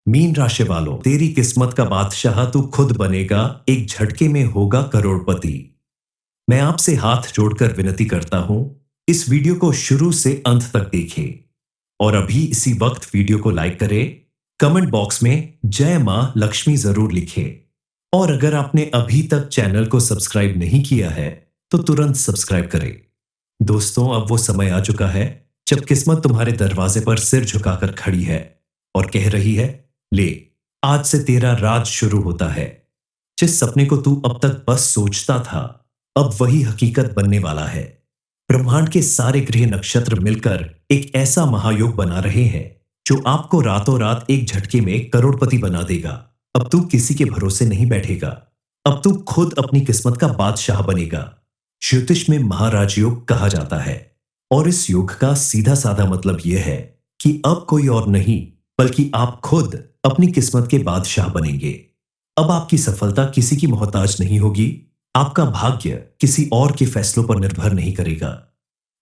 Mean राशि वालों, तेरी किस्मत का बादशाह तू खुद बनेगा, एक झटके में होगा करोड़पति। मैं आपसे हाथ जोड़कर विनती करता हूं, इस वीडियो को शुरू से अंत तक देखें और अभी इसी वक्त वीडियो को लाइक करें। कमेंट बॉक्स में जय मां लक्ष्मी जरूर लिखें और अगर आपने अभी तक चैनल को सब्सक्राइब नहीं किया है तो तुरंत सब्सक्राइब करें। दोस्तों, अब वो समय आ चुका है जब किस्मत तुम्हारे दरवाजे पर सिर झुकाकर खड़ी है और कह रही है, ले, आज से तेरा राज शुरू होता है। जिस सपने को तू अब तक बस सोचता था, अब वही हकीकत बनने वाला है। ब्रह्मांड के सारे ग्रह नक्षत्र मिलकर एक ऐसा महायोग बना रहे हैं जो आपको रातों रात एक झटके में करोड़पति बना देगा। अब तू किसी के भरोसे नहीं बैठेगा, अब तू खुद अपनी किस्मत का बादशाह बनेगा। ज्योतिष में महाराज योग कहा जाता है और इस योग का सीधा साधा मतलब यह है कि अब कोई और नहीं बल्कि आप खुद अपनी किस्मत के बादशाह बनेंगे। अब आपकी सफलता किसी की मोहताज नहीं होगी, आपका भाग्य किसी और के फैसलों पर निर्भर नहीं करेगा।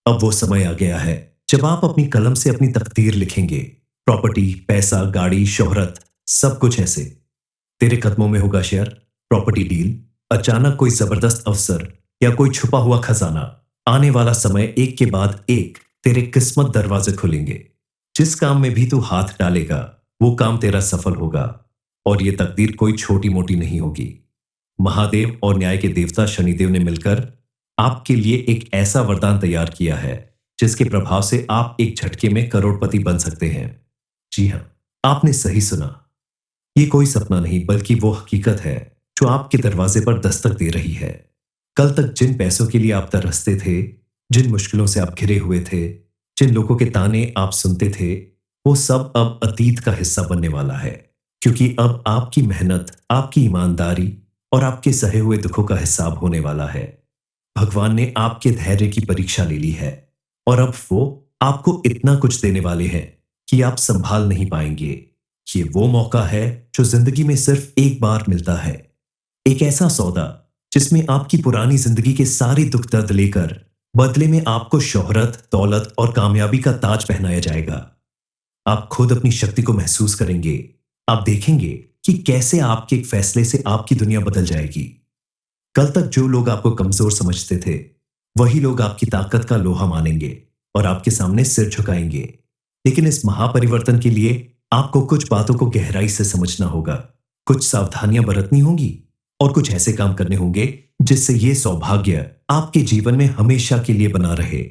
अब वो समय आ गया है जब आप अपनी कलम से अपनी तकदीर लिखेंगे। प्रॉपर्टी, पैसा, गाड़ी, शोहरत, सब कुछ ऐसे तेरे कदमों में होगा। शेयर, प्रॉपर्टी डील, अचानक कोई जबरदस्त अवसर या कोई छुपा हुआ खजाना। आने वाला समय एक के बाद एक तेरे किस्मत दरवाजे खुलेंगे। जिस काम में भी तू हाथ डालेगा वो काम तेरा सफल होगा और ये तकदीर कोई छोटी मोटी नहीं होगी। महादेव और न्याय के देवता शनिदेव ने मिलकर आपके लिए एक ऐसा वरदान तैयार किया है जिसके प्रभाव से आप एक झटके में करोड़पति बन सकते हैं। जी हां, आपने सही सुना। ये कोई सपना नहीं बल्कि वो हकीकत है जो आपके दरवाजे पर दस्तक दे रही है। कल तक जिन पैसों के लिए आप तरसते थे, जिन मुश्किलों से आप घिरे हुए थे, जिन लोगों के ताने आप सुनते थे, वो सब अब अतीत का हिस्सा बनने वाला है। क्योंकि अब आपकी मेहनत, आपकी ईमानदारी और आपके सहे हुए दुखों का हिसाब होने वाला है। भगवान ने आपके धैर्य की परीक्षा ले ली है और अब वो आपको इतना कुछ देने वाले हैं कि आप संभाल नहीं पाएंगे। ये वो मौका है जो जिंदगी में सिर्फ एक बार मिलता है। एक ऐसा सौदा जिसमें आपकी पुरानी जिंदगी के सारे दुख दर्द लेकर बदले में आपको शोहरत, दौलत और कामयाबी का ताज पहनाया जाएगा। आप खुद अपनी शक्ति को महसूस करेंगे। आप देखेंगे कि कैसे आपके एक फैसले से आपकी दुनिया बदल जाएगी। कल तक जो लोग आपको कमजोर समझते थे, वही लोग आपकी ताकत का लोहा मानेंगे और आपके सामने सिर झुकाएंगे। लेकिन इस महापरिवर्तन के लिए आपको कुछ बातों को गहराई से समझना होगा, कुछ सावधानियां बरतनी होंगी और कुछ ऐसे काम करने होंगे जिससे यह सौभाग्य आपके जीवन में हमेशा के लिए बना रहे।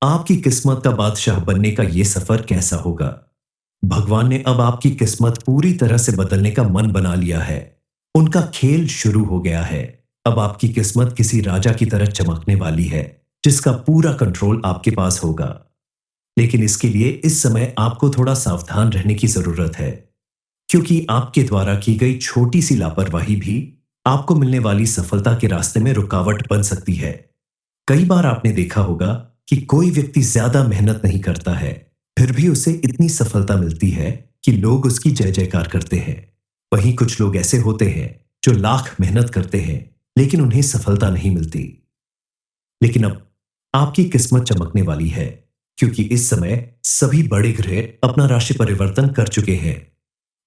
आपकी किस्मत का बादशाह बनने का यह सफर कैसा होगा? भगवान ने अब आपकी किस्मत पूरी तरह से बदलने का मन बना लिया है। उनका खेल शुरू हो गया है। अब आपकी किस्मत किसी राजा की तरह चमकने वाली है जिसका पूरा कंट्रोल आपके पास होगा। लेकिन इसके लिए इस समय आपको थोड़ा सावधान रहने की जरूरत है, क्योंकि आपके द्वारा की गई छोटी सी लापरवाही भी आपको मिलने वाली सफलता के रास्ते में रुकावट बन सकती है। कई बार आपने देखा होगा कि कोई व्यक्ति ज्यादा मेहनत नहीं करता है, फिर भी उसे इतनी सफलता मिलती है कि लोग उसकी जय जयकार करते हैं। वहीं कुछ लोग ऐसे होते हैं जो लाख मेहनत करते हैं लेकिन उन्हें सफलता नहीं मिलती। लेकिन अब आपकी किस्मत चमकने वाली है, क्योंकि इस समय सभी बड़े ग्रह अपना राशि परिवर्तन कर चुके हैं।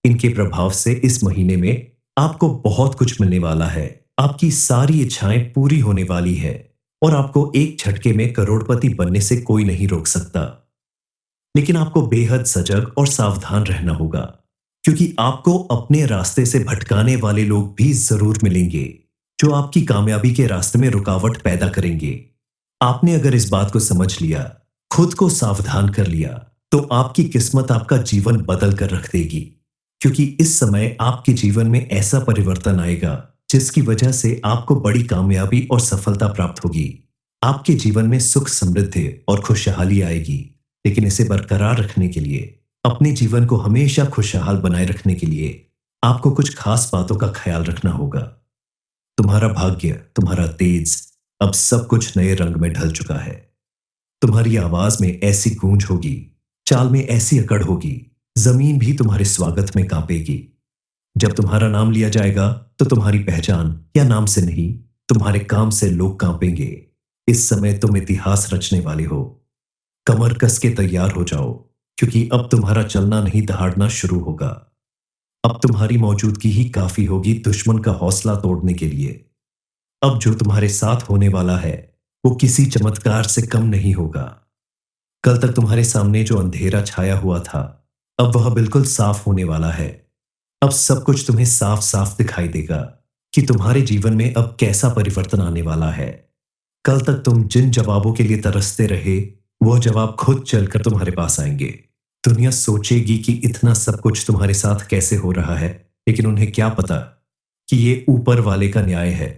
इनके प्रभाव से इस महीने में आपको बहुत कुछ मिलने वाला है। आपकी सारी इच्छाएं पूरी होने वाली है और आपको एक झटके में करोड़पति बनने से कोई नहीं रोक सकता। लेकिन आपको बेहद सजग और सावधान रहना होगा, क्योंकि आपको अपने रास्ते से भटकाने वाले लोग भी जरूर मिलेंगे जो आपकी कामयाबी के रास्ते में रुकावट पैदा करेंगे। आपने अगर इस बात को समझ लिया, खुद को सावधान कर लिया, तो आपकी किस्मत आपका जीवन बदल कर रख देगी। क्योंकि इस समय आपके जीवन में ऐसा परिवर्तन आएगा जिसकी वजह से आपको बड़ी कामयाबी और सफलता प्राप्त होगी। आपके जीवन में सुख, समृद्धि और खुशहाली आएगी। लेकिन इसे बरकरार रखने के लिए, अपने जीवन को हमेशा खुशहाल बनाए रखने के लिए आपको कुछ खास बातों का ख्याल रखना होगा। तुम्हारा भाग्य, तुम्हारा तेज, अब सब कुछ नए रंग में ढल चुका है। तुम्हारी आवाज में ऐसी गूंज होगी, चाल में ऐसी अकड़ होगी, जमीन भी तुम्हारे स्वागत में कांपेगी। जब तुम्हारा नाम लिया जाएगा तो तुम्हारी पहचान या नाम से नहीं, तुम्हारे काम से लोग कांपेंगे। इस समय तुम इतिहास रचने वाले हो। कमर कस के तैयार हो जाओ, क्योंकि अब तुम्हारा चलना नहीं दहाड़ना शुरू होगा। अब तुम्हारी मौजूदगी ही काफी होगी दुश्मन का हौसला तोड़ने के लिए। अब जो तुम्हारे साथ होने वाला है वो किसी चमत्कार से कम नहीं होगा। कल तक तुम्हारे सामने जो अंधेरा छाया हुआ था अब वह बिल्कुल साफ होने वाला है। अब सब कुछ तुम्हें साफ साफ दिखाई देगा कि तुम्हारे जीवन में अब कैसा परिवर्तन आने वाला है। कल तक तुम जिन जवाबों के लिए तरसते रहे वो जवाब खुद चलकर तुम्हारे पास आएंगे। दुनिया सोचेगी कि इतना सब कुछ तुम्हारे साथ कैसे हो रहा है, लेकिन उन्हें क्या पता कि ये ऊपर वाले का न्याय है।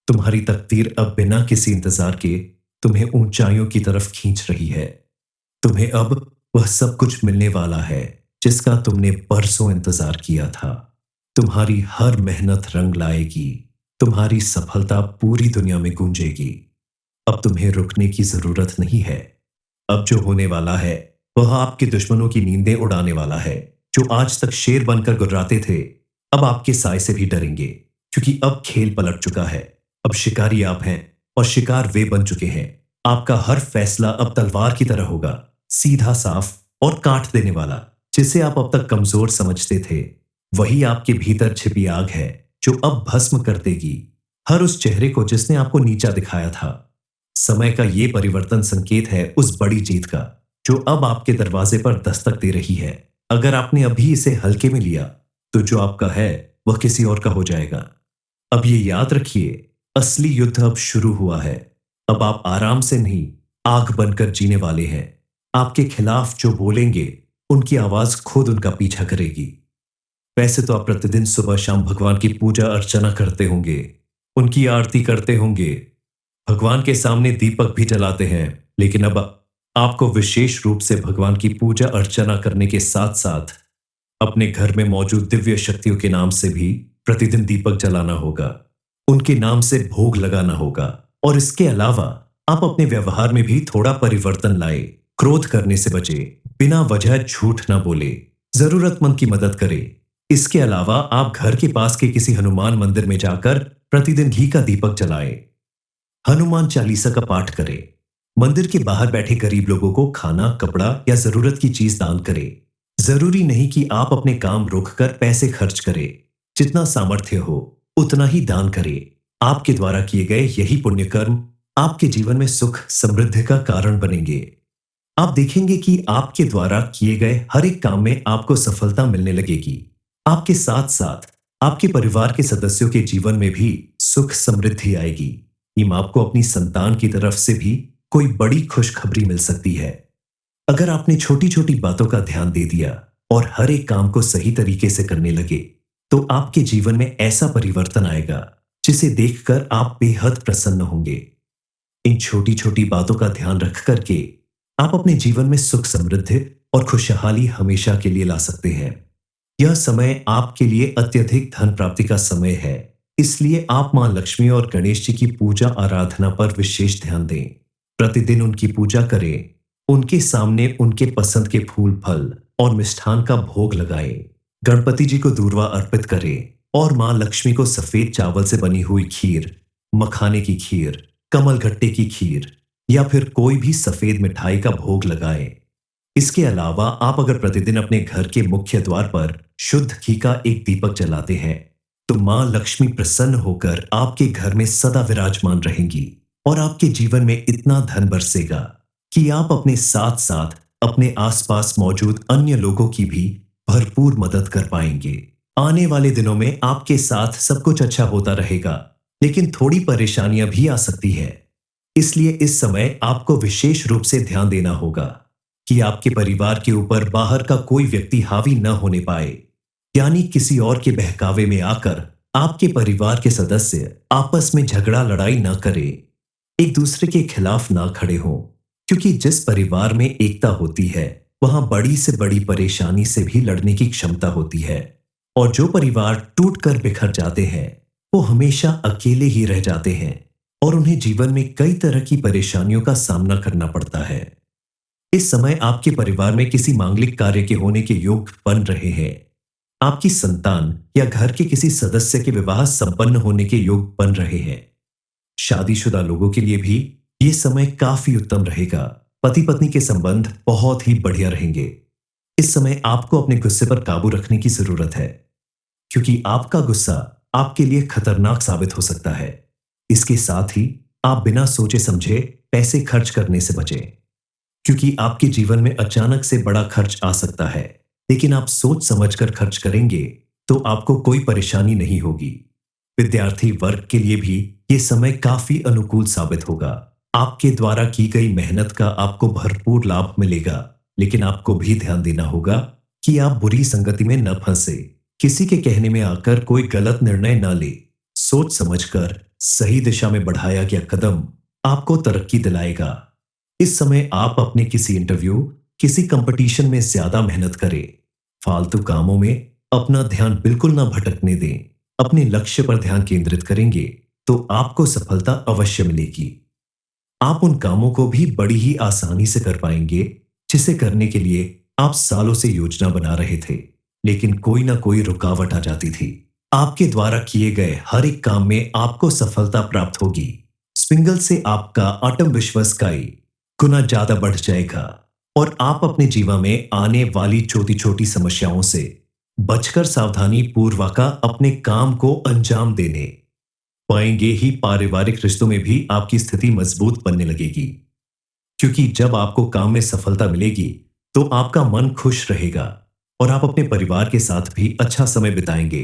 तुम्हारी तकदीर अब बिना किसी इंतजार के तुम्हें ऊंचाइयों की तरफ खींच रही है। तुम्हें अब वह सब कुछ मिलने वाला है जिसका तुमने बरसों इंतजार किया था। तुम्हारी हर मेहनत रंग लाएगी। तुम्हारी सफलता पूरी दुनिया में गूंजेगी। अब तुम्हें रुकने की जरूरत नहीं है। अब जो होने वाला है वह आपके दुश्मनों की नींदें उड़ाने वाला है। जो आज तक शेर बनकर गुर्राते थे अब आपके साय से भी डरेंगे, क्योंकि अब खेल पलट चुका है। अब शिकारी आप हैं और शिकार वे बन चुके हैं। आपका हर फैसला अब तलवार की तरह होगा, सीधा, साफ और काट देने वाला। जिसे आप अब तक कमजोर समझते थे वही आपके भीतर छिपी आग है जो अब भस्म कर देगी हर उस चेहरे को जिसने आपको नीचा दिखाया था। समय का ये परिवर्तन संकेत है उस बड़ी जीत का जो अब आपके दरवाजे पर दस्तक दे रही है। अगर आपने अभी इसे हल्के में लिया तो जो आपका है वह किसी और का हो जाएगा। अब ये याद रखिए, असली युद्ध अब शुरू हुआ है। अब आप आराम से नहीं, आग बनकर जीने वाले हैं। आपके खिलाफ जो बोलेंगे उनकी आवाज खुद उनका पीछा करेगी। वैसे तो आप प्रतिदिन सुबह शाम भगवान की पूजा अर्चना करते होंगे, उनकी आरती करते होंगे, भगवान के सामने दीपक भी जलाते हैं, लेकिन अब आपको विशेष रूप से भगवान की पूजा अर्चना करने के साथ साथ अपने घर में मौजूद दिव्य शक्तियों के नाम से भी प्रतिदिन दीपक जलाना होगा। उनके नाम से भोग लगाना होगा। और इसके अलावा आप अपने व्यवहार में भी थोड़ा परिवर्तन लाए। क्रोध करने से बचे, बिना वजह झूठ ना बोले, जरूरतमंद की मदद करे। इसके अलावा आप घर के पास के किसी हनुमान मंदिर में जाकर प्रतिदिन घी का दीपक जलाए, हनुमान चालीसा का पाठ करें, मंदिर के बाहर बैठे गरीब लोगों को खाना, कपड़ा या जरूरत की चीज दान करें। जरूरी नहीं कि आप अपने काम रोककर पैसे खर्च करें। जितना सामर्थ्य हो उतना ही दान करें। आपके द्वारा किए गए यही पुण्य कर्म आपके जीवन में सुख समृद्धि का कारण बनेंगे। आप देखेंगे कि आपके द्वारा किए गए हर एक काम में आपको सफलता मिलने लगेगी। आपके साथ साथ आपके परिवार के सदस्यों के जीवन में भी सुख समृद्धि आएगी। टीम आपको अपनी संतान की तरफ से भी कोई बड़ी खुशखबरी मिल सकती है। अगर आपने छोटी छोटी बातों का ध्यान दे दिया और हर एक काम को सही तरीके से करने लगे तो आपके जीवन में ऐसा परिवर्तन आएगा जिसे देखकर आप बेहद प्रसन्न होंगे। इन छोटी छोटी बातों का ध्यान रख करके आप अपने जीवन में सुख समृद्धि और खुशहाली हमेशा के लिए ला सकते हैं। यह समय आपके लिए अत्यधिक धन प्राप्ति का समय है, इसलिए आप मां लक्ष्मी और गणेश जी की पूजा आराधना पर विशेष ध्यान दें। प्रतिदिन उनकी पूजा करें, उनके सामने उनके पसंद के फूल, फल और मिष्ठान का भोग लगाएं। गणपति जी को दूर्वा अर्पित करें और मां लक्ष्मी को सफेद चावल से बनी हुई खीर, मखाने की खीर, कमल गट्टे की खीर या फिर कोई भी सफेद मिठाई का भोग लगाएं। इसके अलावा आप अगर प्रतिदिन अपने घर के मुख्य द्वार पर शुद्ध घी का एक दीपक जलाते हैं तो मां लक्ष्मी प्रसन्न होकर आपके घर में सदा विराजमान रहेंगी और आपके जीवन में इतना धन बरसेगा कि आप अपने साथ साथ अपने आसपास मौजूद अन्य लोगों की भी भरपूर मदद कर पाएंगे। आने वाले दिनों में आपके साथ सब कुछ अच्छा होता रहेगा, लेकिन थोड़ी परेशानियां भी आ सकती है। इसलिए इस समय आपको विशेष रूप से ध्यान देना होगा कि आपके परिवार के ऊपर बाहर का कोई व्यक्ति हावी न होने पाए, यानी किसी और के बहकावे में आकर आपके परिवार के सदस्य आपस में झगड़ा लड़ाई न करें, एक दूसरे के खिलाफ ना खड़े हों, क्योंकि जिस परिवार में एकता होती है वहां बड़ी से बड़ी परेशानी से भी लड़ने की क्षमता होती है। और जो परिवार टूटकर बिखर जाते हैं वो हमेशा अकेले ही रह जाते हैं और उन्हें जीवन में कई तरह की परेशानियों का सामना करना पड़ता है। इस समय आपके परिवार में किसी मांगलिक कार्य के होने के योग बन रहे हैं। आपकी संतान या घर के किसी सदस्य के विवाह संपन्न होने के योग बन रहे हैं। शादीशुदा लोगों के लिए भी ये समय काफी उत्तम रहेगा। पति पत्नी के संबंध बहुत ही बढ़िया रहेंगे। इस समय आपको अपने गुस्से पर काबू रखने की जरूरत है, क्योंकि आपका गुस्सा आपके लिए खतरनाक साबित हो सकता है। इसके साथ ही आप बिना सोचे समझे पैसे खर्च करने से बचें, क्योंकि आपके जीवन में अचानक से बड़ा खर्च आ सकता है, लेकिन आप सोच समझकर खर्च करेंगे तो आपको कोई परेशानी नहीं होगी। विद्यार्थी वर्ग के लिए भी ये समय काफी अनुकूल साबित होगा। आपके द्वारा की गई मेहनत का आपको भरपूर लाभ मिलेगा, लेकिन आपको भी ध्यान देना होगा कि आप बुरी संगति में न फंसे। किसी के कहने में आकर कोई गलत निर्णय न ले। सोच समझकर सही दिशा में बढ़ाया गया कदम आपको तरक्की दिलाएगा। इस समय आप अपने किसी इंटरव्यू, किसी कंपटीशन में ज्यादा मेहनत करें। फालतू कामों में अपना ध्यान बिल्कुल ना भटकने दें। अपने लक्ष्य पर ध्यान केंद्रित करेंगे तो आपको सफलता अवश्य मिलेगी। आप उन कामों को भी बड़ी ही आसानी से कर पाएंगे जिसे करने के लिए आप सालों से योजना बना रहे थे, लेकिन कोई ना कोई रुकावट आ जाती थी। आपके द्वारा किए गए हर एक काम में आपको सफलता प्राप्त होगी। स्विंगल से आपका आत्मविश्वास कई गुना ज्यादा बढ़ जाएगा और आप अपने जीवन में आने वाली छोटी छोटी समस्याओं से बचकर सावधानी पूर्वक अपने काम को अंजाम देने पाएंगे ही। पारिवारिक रिश्तों में भी आपकी स्थिति मजबूत बनने लगेगी, क्योंकि जब आपको काम में सफलता मिलेगी तो आपका मन खुश रहेगा और आप अपने परिवार के साथ भी अच्छा समय बिताएंगे।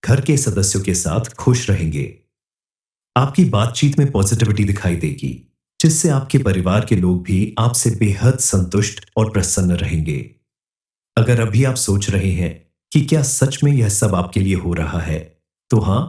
घर के सदस्यों के साथ खुश रहेंगे। आपकी बातचीत में पॉजिटिविटी दिखाई देगी, जिससे आपके परिवार के लोग भी आपसे बेहद संतुष्ट और प्रसन्न रहेंगे। अगर अभी आप सोच रहे हैं कि क्या सच में यह सब आपके लिए हो रहा है, तो हाँ,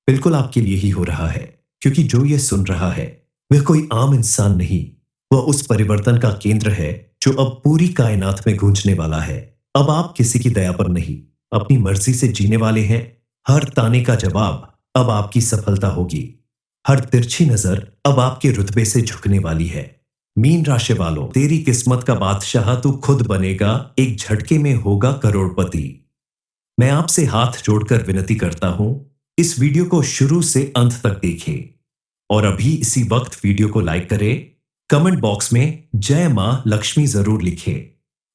बिल्कुल आपके लिए ही हो रहा है, क्योंकि जो यह सुन रहा है वह कोई आम इंसान नहीं, वह उस परिवर्तन का केंद्र है जो अब पूरी कायनात में गूंजने वाला है। अब आप किसी की दया पर नहीं, अपनी मर्जी से जीने वाले हैं। हर ताने का जवाब अब आपकी सफलता होगी। हर तिरछी नजर अब आपके रुतबे से झुकने वाली है। मीन राशि वालों, तेरी किस्मत का बादशाह तू खुद बनेगा, एक झटके में होगा करोड़पति। मैं आपसे हाथ जोड़कर विनती करता हूं, इस वीडियो को शुरू से अंत तक देखें और अभी इसी वक्त वीडियो को लाइक करें। कमेंट बॉक्स में जय मां लक्ष्मी जरूर लिखें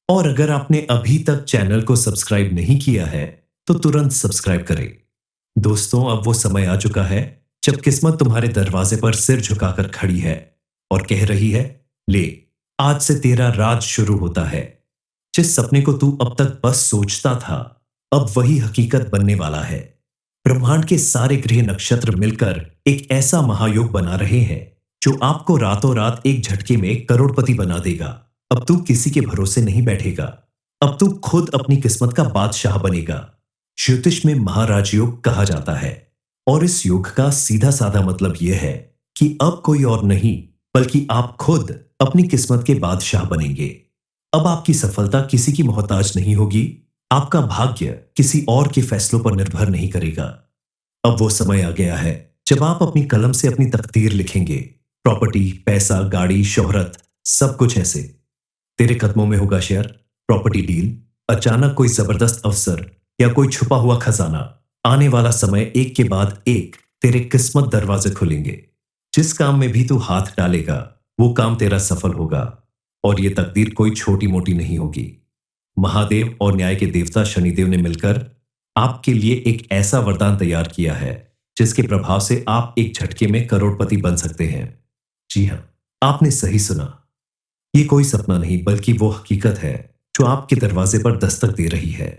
और अगर आपने अभी तक चैनल को सब्सक्राइब नहीं किया है तो तुरंत सब्सक्राइब करें। दोस्तों, अब वो समय आ चुका है जब किस्मत तुम्हारे दरवाजे पर सिर झुकाकर खड़ी है और कह रही है, ले, आज से तेरा राज शुरू होता है। जिस सपने को तू अब तक बस सोचता था, अब वही हकीकत बनने वाला है। ब्रह्मांड के सारे ग्रह नक्षत्र मिलकर एक ऐसा महायोग बना रहे हैं जो आपको रातों रात एक झटके में करोड़पति बना देगा। अब तू किसी के भरोसे नहीं बैठेगा, अब तू खुद अपनी किस्मत का बादशाह बनेगा। ज्योतिष में महाराज योग कहा जाता है और इस योग का सीधा साधा मतलब यह है कि अब कोई और नहीं बल्कि आप खुद अपनी किस्मत के बादशाह बनेंगे। अब आपकी सफलता किसी की मोहताज नहीं होगी। आपका भाग्य किसी और के फैसलों पर निर्भर नहीं करेगा। अब वो समय आ गया है जब आप अपनी कलम से अपनी तकदीर लिखेंगे। प्रॉपर्टी, पैसा, गाड़ी, शोहरत, सब कुछ ऐसे तेरे कदमों में होगा। शेयर, प्रॉपर्टी डील, अचानक कोई जबरदस्त अवसर या कोई छुपा हुआ खजाना। आने वाला समय एक के बाद एक तेरे किस्मत दरवाजे खुलेंगे। जिस काम में भी तू हाथ डालेगा वो काम तेरा सफल होगा और ये तकदीर कोई छोटी मोटी नहीं होगी। महादेव और न्याय के देवता शनिदेव ने मिलकर आपके लिए एक ऐसा वरदान तैयार किया है जिसके प्रभाव से आप एक झटके में करोड़पति बन सकते हैं। जी हां, आपने सही सुना। ये कोई सपना नहीं बल्कि वो हकीकत है जो आपके दरवाजे पर दस्तक दे रही है।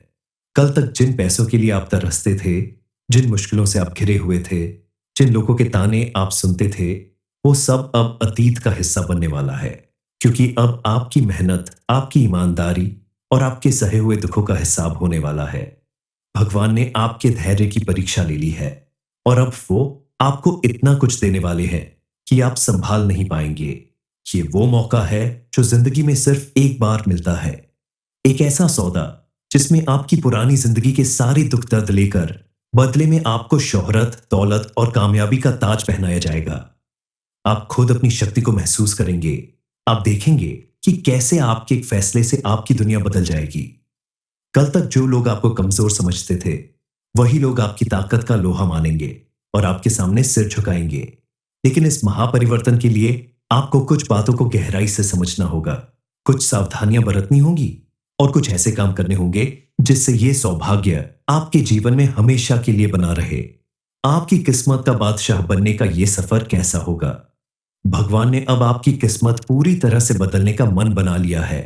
कल तक जिन पैसों के लिए आप तरसते थे, जिन मुश्किलों से आप घिरे हुए थे, जिन लोगों के ताने आप सुनते थे, वो सब अब अतीत का हिस्सा बनने वाला है, क्योंकि अब आपकी मेहनत, आपकी ईमानदारी और आपके सहे हुए दुखों का हिसाब होने वाला है। भगवान ने आपके धैर्य की परीक्षा ले ली है और अब वो आपको इतना कुछ देने वाले हैं कि आप संभाल नहीं पाएंगे। ये वो मौका है जो जिंदगी में सिर्फ एक बार मिलता है। एक ऐसा सौदा जिसमें आपकी पुरानी जिंदगी के सारे दुख दर्द लेकर बदले में आपको शोहरत, दौलत और कामयाबी का ताज पहनाया जाएगा। आप खुद अपनी शक्ति को महसूस करेंगे। आप देखेंगे कि कैसे आपके एक फैसले से आपकी दुनिया बदल जाएगी। कल तक जो लोग आपको कमजोर समझते थे, वही लोग आपकी ताकत का लोहा मानेंगे और आपके सामने सिर झुकाएंगे। लेकिन इस महापरिवर्तन के लिए आपको कुछ बातों को गहराई से समझना होगा, कुछ सावधानियां बरतनी होंगी और कुछ ऐसे काम करने होंगे जिससे ये सौभाग्य आपके जीवन में हमेशा के लिए बना रहे। आपकी किस्मत का बादशाह बनने का ये सफर कैसा होगा? भगवान ने अब आपकी किस्मत पूरी तरह से बदलने का मन बना लिया है।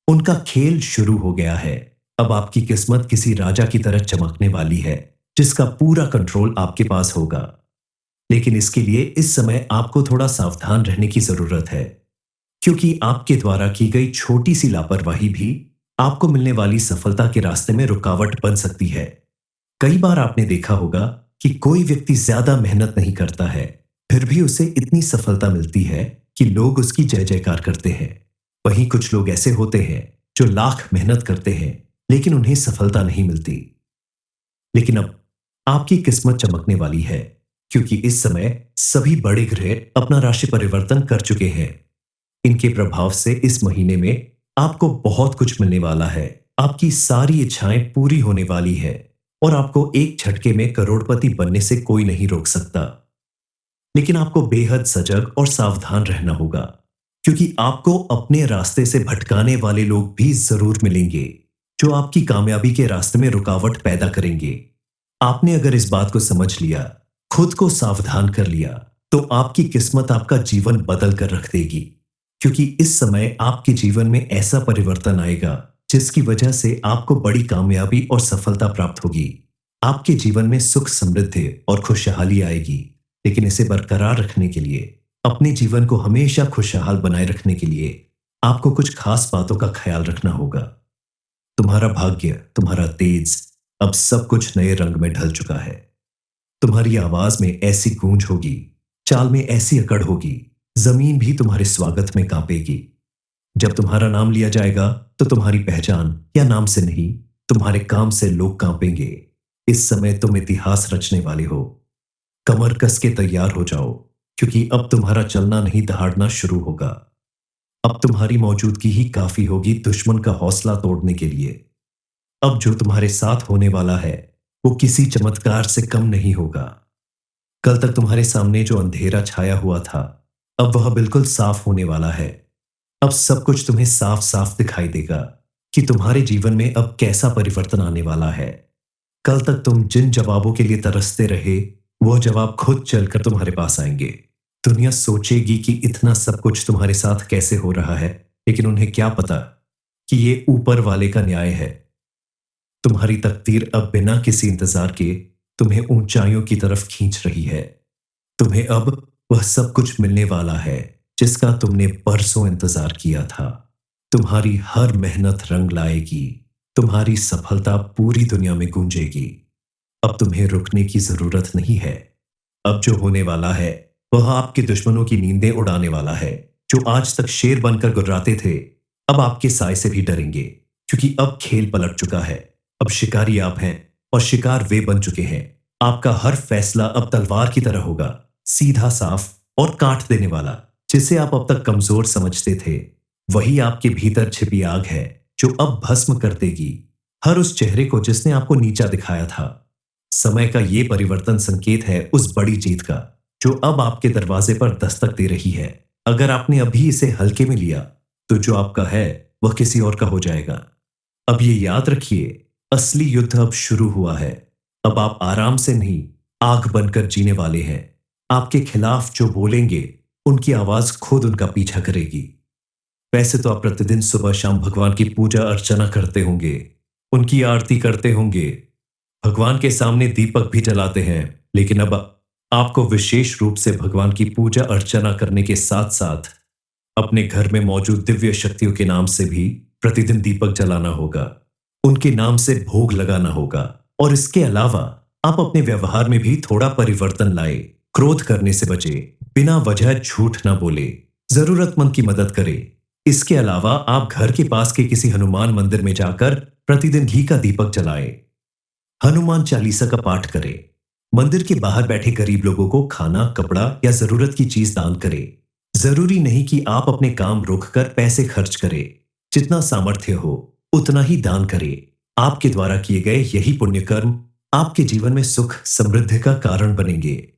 उनका खेल शुरू हो गया है। अब आपकी किस्मत किसी राजा की तरह चमकने वाली है, जिसका पूरा कंट्रोल आपके पास होगा। लेकिन इसके लिए इस समय आपको थोड़ा सावधान रहने की जरूरत है, क्योंकि आपके द्वारा की गई छोटी सी लापरवाही भी आपको मिलने वाली सफलता के रास्ते में रुकावट बन सकती है। कई बार आपने देखा होगा कि कोई व्यक्ति ज्यादा मेहनत नहीं करता है, फिर भी उसे इतनी सफलता मिलती है कि लोग उसकी जय जयकार करते हैं। वहीं कुछ लोग ऐसे होते हैं जो लाख मेहनत करते हैं, लेकिन उन्हें सफलता नहीं मिलती। लेकिन अब आपकी किस्मत चमकने वाली है, क्योंकि इस समय सभी बड़े ग्रह अपना राशि परिवर्तन कर चुके हैं। इनके प्रभाव से इस महीने में आपको बहुत कुछ मिलने वाला है। आपकी सारी इच्छाएं पूरी होने वाली है और आपको एक झटके में करोड़पति बनने से कोई नहीं रोक सकता। लेकिन आपको बेहद सजग और सावधान रहना होगा, क्योंकि आपको अपने रास्ते से भटकाने वाले लोग भी जरूर मिलेंगे, जो आपकी कामयाबी के रास्ते में रुकावट पैदा करेंगे। आपने अगर इस बात को समझ लिया, खुद को सावधान कर लिया, तो आपकी किस्मत आपका जीवन बदल कर रख देगी। क्योंकि इस समय आपके जीवन में ऐसा परिवर्तन आएगा जिसकी वजह से आपको बड़ी कामयाबी और सफलता प्राप्त होगी। आपके जीवन में सुख, समृद्धि और खुशहाली आएगी। लेकिन इसे बरकरार रखने के लिए, अपने जीवन को हमेशा खुशहाल बनाए रखने के लिए आपको कुछ खास बातों का ख्याल रखना होगा। तुम्हारा भाग्य, तुम्हारा तेज, अब सब कुछ नए रंग में ढल चुका है। तुम्हारी आवाज में ऐसी गूंज होगी, चाल में ऐसी अकड़ होगी, जमीन भी तुम्हारे स्वागत में कांपेगी। जब तुम्हारा नाम लिया जाएगा तो तुम्हारी पहचान या नाम से नहीं, तुम्हारे काम से लोग कांपेंगे। इस समय तुम इतिहास रचने वाले हो। कमर कस के तैयार हो जाओ, क्योंकि अब तुम्हारा चलना नहीं दहाड़ना शुरू होगा। अब तुम्हारी मौजूदगी ही काफी होगी दुश्मन का हौसला तोड़ने के लिए। अब जो तुम्हारे साथ होने वाला है वो किसी चमत्कार से कम नहीं होगा। कल तक तुम्हारे सामने जो अंधेरा छाया हुआ था, अब वह बिल्कुल साफ होने वाला है। अब सब कुछ तुम्हें साफ साफ दिखाई देगा कि तुम्हारे जीवन में अब कैसा परिवर्तन आने वाला है। कल तक तुम जिन जवाबों के लिए तरसते रहे, वो जवाब खुद चलकर तुम्हारे पास आएंगे। दुनिया सोचेगी कि इतना सब कुछ तुम्हारे साथ कैसे हो रहा है, लेकिन उन्हें क्या पता कि ये ऊपर वाले का न्याय है। तुम्हारी तकदीर अब बिना किसी इंतजार के तुम्हें ऊंचाइयों की तरफ खींच रही है। तुम्हें अब वह सब कुछ मिलने वाला है जिसका तुमने बरसों इंतजार किया था। तुम्हारी हर मेहनत रंग लाएगी। तुम्हारी सफलता पूरी दुनिया में गूंजेगी। अब तुम्हें रुकने की जरूरत नहीं है। अब जो होने वाला है वह आपके दुश्मनों की नींदें उड़ाने वाला है। जो आज तक शेर बनकर गुर्राते थे, अब आपके साय से भी डरेंगे, क्योंकि अब खेल पलट चुका है। अब शिकारी आप हैं और शिकार वे बन चुके हैं। आपका हर फैसला अब तलवार की तरह होगा, सीधा, साफ और काट देने वाला। जिसे आप अब तक कमजोर समझते थे, वही आपके भीतर छिपी आग है जो अब भस्म कर देगी हर उस चेहरे को जिसने आपको नीचा दिखाया था। समय का ये परिवर्तन संकेत है उस बड़ी जीत का जो अब आपके दरवाजे पर दस्तक दे रही है। अगर आपने अभी इसे हल्के में लिया, तो जो आपका है वह किसी और का हो जाएगा। अब ये याद रखिए, असली युद्ध अब शुरू हुआ है। अब आप आराम से नहीं, आग बनकर जीने वाले हैं। आपके खिलाफ जो बोलेंगे, उनकी आवाज खुद उनका पीछा करेगी। वैसे तो आप प्रतिदिन सुबह शाम भगवान की पूजा अर्चना करते होंगे, उनकी आरती करते होंगे, भगवान के सामने दीपक भी जलाते हैं। लेकिन अब आपको विशेष रूप से भगवान की पूजा अर्चना करने के साथ साथ अपने घर में मौजूद दिव्य शक्तियों के नाम से भी प्रतिदिन दीपक जलाना होगा। उनके नाम से भोग लगाना होगा। और इसके अलावा आप अपने व्यवहार में भी थोड़ा परिवर्तन लाए। क्रोध करने से बचे, बिना वजह झूठ ना बोले, जरूरतमंद की मदद करे। इसके अलावा आप घर के पास के किसी हनुमान मंदिर में जाकर प्रतिदिन घी का दीपक जलाए, हनुमान चालीसा का पाठ करें, मंदिर के बाहर बैठे गरीब लोगों को खाना, कपड़ा या जरूरत की चीज दान करें। जरूरी नहीं कि आप अपने काम रोककर पैसे खर्च करें। जितना सामर्थ्य हो उतना ही दान करें। आपके द्वारा किए गए यही पुण्य कर्म आपके जीवन में सुख, समृद्धि का कारण बनेंगे।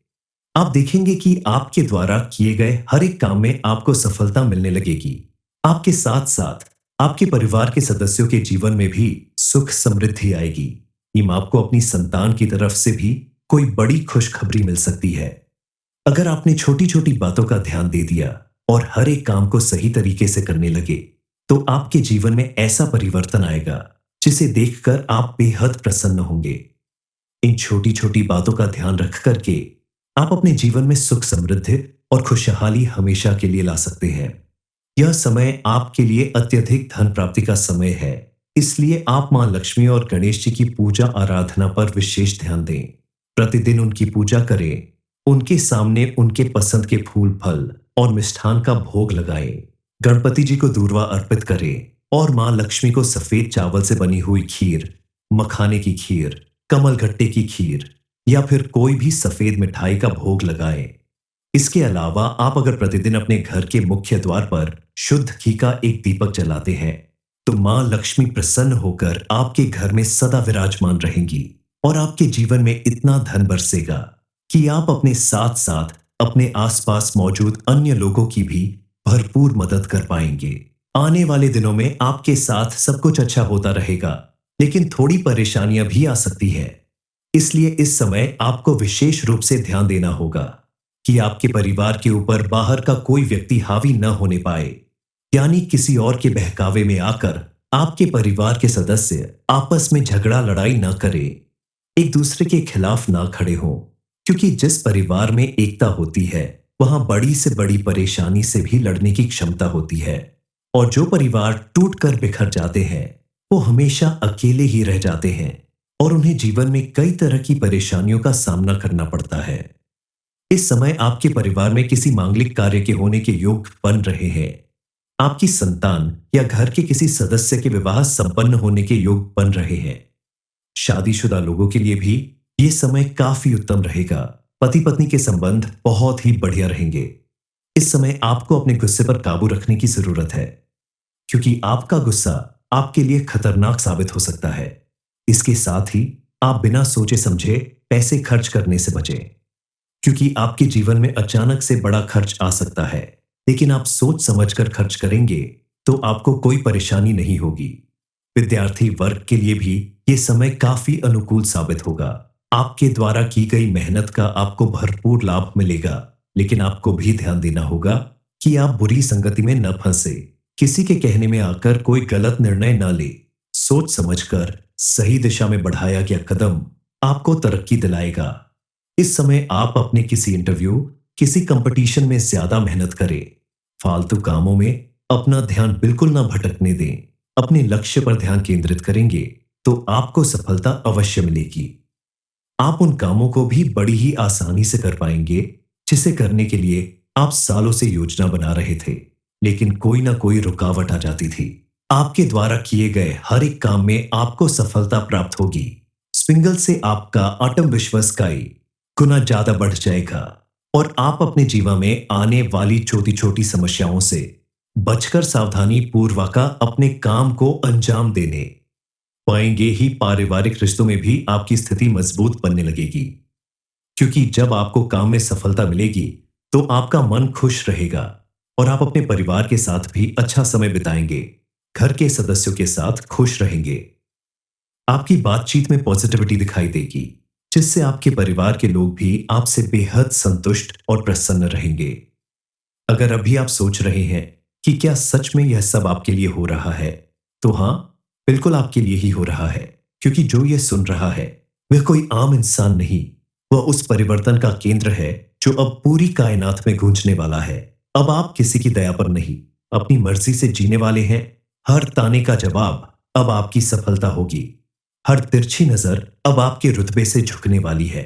आप देखेंगे कि आपके द्वारा किए गए हर एक काम में आपको सफलता मिलने लगेगी। आपके साथ साथ आपके परिवार के सदस्यों के जीवन में भी सुख समृद्धि आएगी। टीम आपको अपनी संतान की तरफ से भी कोई बड़ी खुशखबरी मिल सकती है। अगर आपने छोटी छोटी बातों का ध्यान दे दिया और हर एक काम को सही तरीके से करने लगे, तो आपके जीवन में ऐसा परिवर्तन आएगा जिसे देखकर आप बेहद प्रसन्न होंगे। इन छोटी छोटी बातों का ध्यान रख करके आप अपने जीवन में सुख समृद्धि और खुशहाली हमेशा के लिए ला सकते हैं। यह समय आपके लिए अत्यधिक धन प्राप्ति का समय है, इसलिए आप मां लक्ष्मी और गणेश जी की पूजा आराधना पर विशेष ध्यान दें। प्रतिदिन उनकी पूजा करें, उनके सामने उनके पसंद के फूल फल और मिष्ठान का भोग लगाएं। गणपति जी को दूर्वा अर्पित करें और मां लक्ष्मी को सफेद चावल से बनी हुई खीर, मखाने की खीर, कमल गट्टे की खीर या फिर कोई भी सफेद मिठाई का भोग लगाएं। इसके अलावा आप अगर प्रतिदिन अपने घर के मुख्य द्वार पर शुद्ध घी का एक दीपक जलाते हैं, तो मां लक्ष्मी प्रसन्न होकर आपके घर में सदा विराजमान रहेंगी और आपके जीवन में इतना धन बरसेगा कि आप अपने साथ साथ अपने आसपास मौजूद अन्य लोगों की भी भरपूर मदद कर पाएंगे। आने वाले दिनों में आपके साथ सब कुछ अच्छा होता रहेगा, लेकिन थोड़ी परेशानियां भी आ सकती है। इसलिए इस समय आपको विशेष रूप से ध्यान देना होगा कि आपके परिवार के ऊपर बाहर का कोई व्यक्ति हावी न होने पाए, यानी किसी और के बहकावे में आकर आपके परिवार के सदस्य आपस में झगड़ा लड़ाई न करें, एक दूसरे के खिलाफ ना खड़े हों, क्योंकि जिस परिवार में एकता होती है वहां बड़ी से बड़ी परेशानी से भी लड़ने की क्षमता होती है। और जो परिवार टूटकर बिखर जाते हैं वो हमेशा अकेले ही रह जाते हैं और उन्हें जीवन में कई तरह की परेशानियों का सामना करना पड़ता है। इस समय आपके परिवार में किसी मांगलिक कार्य के होने के योग बन रहे हैं। आपकी संतान या घर के किसी सदस्य के विवाह संपन्न होने के योग बन रहे हैं। शादीशुदा लोगों के लिए भी ये समय काफी उत्तम रहेगा। पति पत्नी के संबंध बहुत ही बढ़िया रहेंगे। इस समय आपको अपने गुस्से पर काबू रखने की जरूरत है, क्योंकि आपका गुस्सा आपके लिए खतरनाक साबित हो सकता है। इसके साथ ही आप बिना सोचे समझे पैसे खर्च करने से बचें, क्योंकि आपके जीवन में अचानक से बड़ा खर्च आ सकता है, लेकिन आप सोच समझकर खर्च करेंगे तो आपको कोई परेशानी नहीं होगी। विद्यार्थी वर्ग के लिए भी ये समय काफी अनुकूल साबित होगा। आपके द्वारा की गई मेहनत का आपको भरपूर लाभ मिलेगा, लेकिन आपको भी ध्यान देना होगा कि आप बुरी संगति में न फंसे। किसी के कहने में आकर कोई गलत निर्णय न ले। सोच समझकर सही दिशा में बढ़ाया गया कदम आपको तरक्की दिलाएगा। इस समय आप अपने किसी इंटरव्यू, किसी कंपटीशन में ज्यादा मेहनत करें। फालतू कामों में अपना ध्यान बिल्कुल ना भटकने दें। अपने लक्ष्य पर ध्यान केंद्रित करेंगे तो आपको सफलता अवश्य मिलेगी। आप उन कामों को भी बड़ी ही आसानी से कर पाएंगे जिसे करने के लिए आप सालों से योजना बना रहे थे, लेकिन कोई ना कोई रुकावट आ जाती थी। आपके द्वारा किए गए हर एक काम में आपको सफलता प्राप्त होगी। स्विंगल से आपका आत्मविश्वास कई गुना ज्यादा बढ़ जाएगा और आप अपने जीवन में आने वाली छोटी छोटी समस्याओं से बचकर सावधानी पूर्वक अपने काम को अंजाम देने पाएंगे ही। पारिवारिक रिश्तों में भी आपकी स्थिति मजबूत बनने लगेगी, क्योंकि जब आपको काम में सफलता मिलेगी तो आपका मन खुश रहेगा और आप अपने परिवार के साथ भी अच्छा समय बिताएंगे। घर के सदस्यों के साथ खुश रहेंगे। आपकी बातचीत में पॉजिटिविटी दिखाई देगी, जिससे आपके परिवार के लोग भी आपसे बेहद संतुष्ट और प्रसन्न रहेंगे। अगर अभी आप सोच रहे हैं कि क्या सच में यह सब आपके लिए हो रहा है, तो हाँ, बिल्कुल आपके लिए ही हो रहा है, क्योंकि जो यह सुन रहा है वह कोई आम इंसान नहीं, वह उस परिवर्तन का केंद्र है जो अब पूरी कायनात में गूंजने वाला है। अब आप किसी की दया पर नहीं, अपनी मर्जी से जीने वाले हैं। हर ताने का जवाब अब आपकी सफलता होगी। हर तिरछी नजर अब आपके रुतबे से झुकने वाली है।